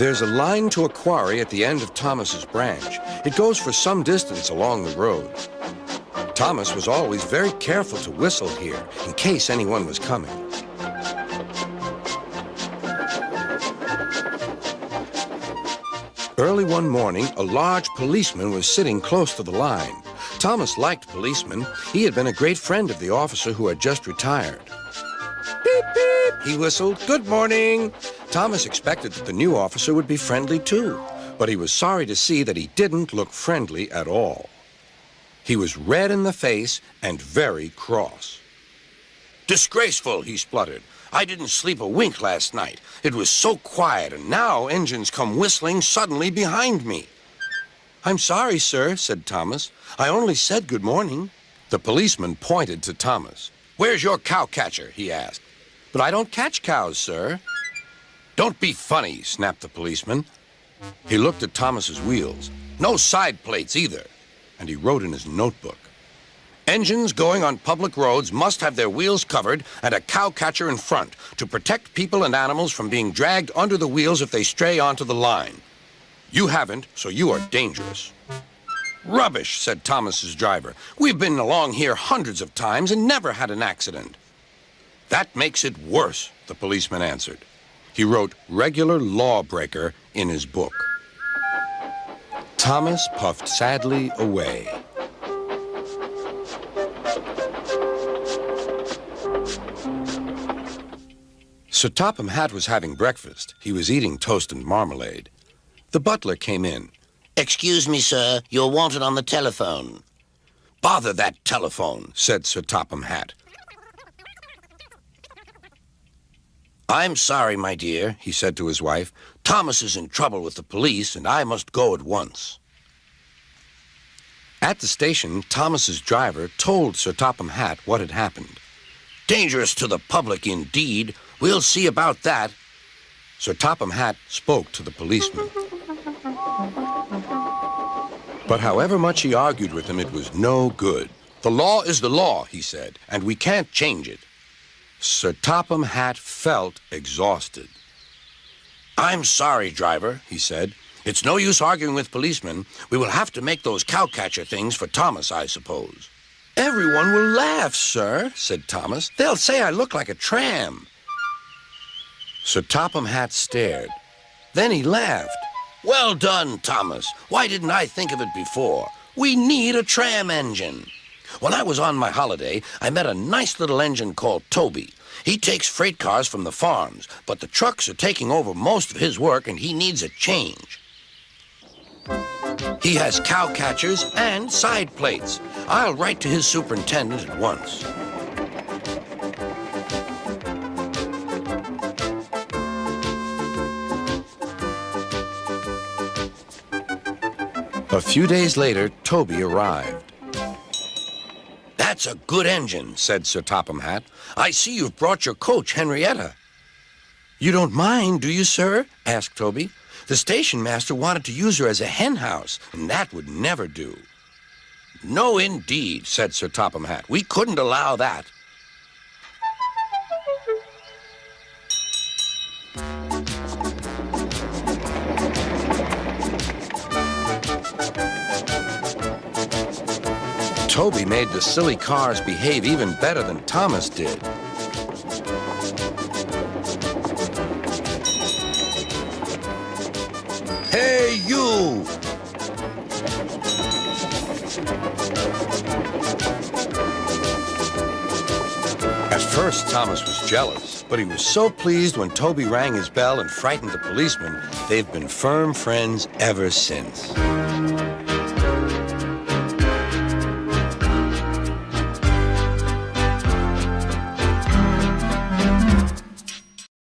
There's a line to a quarry at the end of Thomas's branch. It goes for some distance along the road. Thomas was always very careful to whistle here in case anyone was coming. Early one morning, a large policeman was sitting close to the line. Thomas liked policemen. He had been a great friend of the officer who had just retired. Beep, beep, he whistled. Good morning. Thomas expected that the new officer would be friendly too, but he was sorry to see that he didn't look friendly at all. He was red in the face and very cross. Disgraceful, he spluttered. I didn't sleep a wink last night. It was so quiet, and now engines come whistling suddenly behind me. I'm sorry, sir, said Thomas. I only said good morning. The policeman pointed to Thomas. Where's your cow catcher? He asked. But I don't catch cows, sir. Don't be funny, snapped the policeman. He looked at Thomas's wheels. No side plates either. And he wrote in his notebook. Engines going on public roads must have their wheels covered and a cow catcher in front to protect people and animals from being dragged under the wheels if they stray onto the line. You haven't, so you are dangerous. Rubbish, said Thomas's driver. We've been along here hundreds of times and never had an accident. That makes it worse, the policeman answered. He wrote regular lawbreaker in his book. Thomas puffed sadly away. Sir Topham Hatt was having breakfast. He was eating toast and marmalade. The butler came in. Excuse me, sir. You're wanted on the telephone. Bother that telephone, said Sir Topham Hatt. I'm sorry, my dear, he said to his wife. Thomas is in trouble with the police, and I must go at once. At the station, Thomas's driver told Sir Topham Hatt what had happened. Dangerous to the public, indeed. We'll see about that. Sir Topham Hatt spoke to the policeman. But however much he argued with him, it was no good. The law is the law, he said, and we can't change it. Sir Topham Hatt felt exhausted. I'm sorry, driver, he said. It's no use arguing with policemen. We will have to make those cowcatcher things for Thomas, I suppose. Everyone will laugh, sir, said Thomas. They'll say I look like a tram. Sir Topham Hatt stared. Then he laughed. Well done, Thomas. Why didn't I think of it before? We need a tram engine. When I was on my holiday, I met a nice little engine called Toby. He takes freight cars from the farms, but the trucks are taking over most of his work and he needs a change. He has cow catchers and side plates. I'll write to his superintendent at once. A few days later, Toby arrived. That's a good engine, said Sir Topham Hatt. I see you've brought your coach, Henrietta. You don't mind, do you, sir? Asked Toby. The station master wanted to use her as a henhouse, and that would never do. No, indeed, said Sir Topham Hatt. We couldn't allow that. Toby made the silly cars behave even better than Thomas did. Hey, you! At first, Thomas was jealous, but he was so pleased when Toby rang his bell and frightened the policeman. They've been firm friends ever since.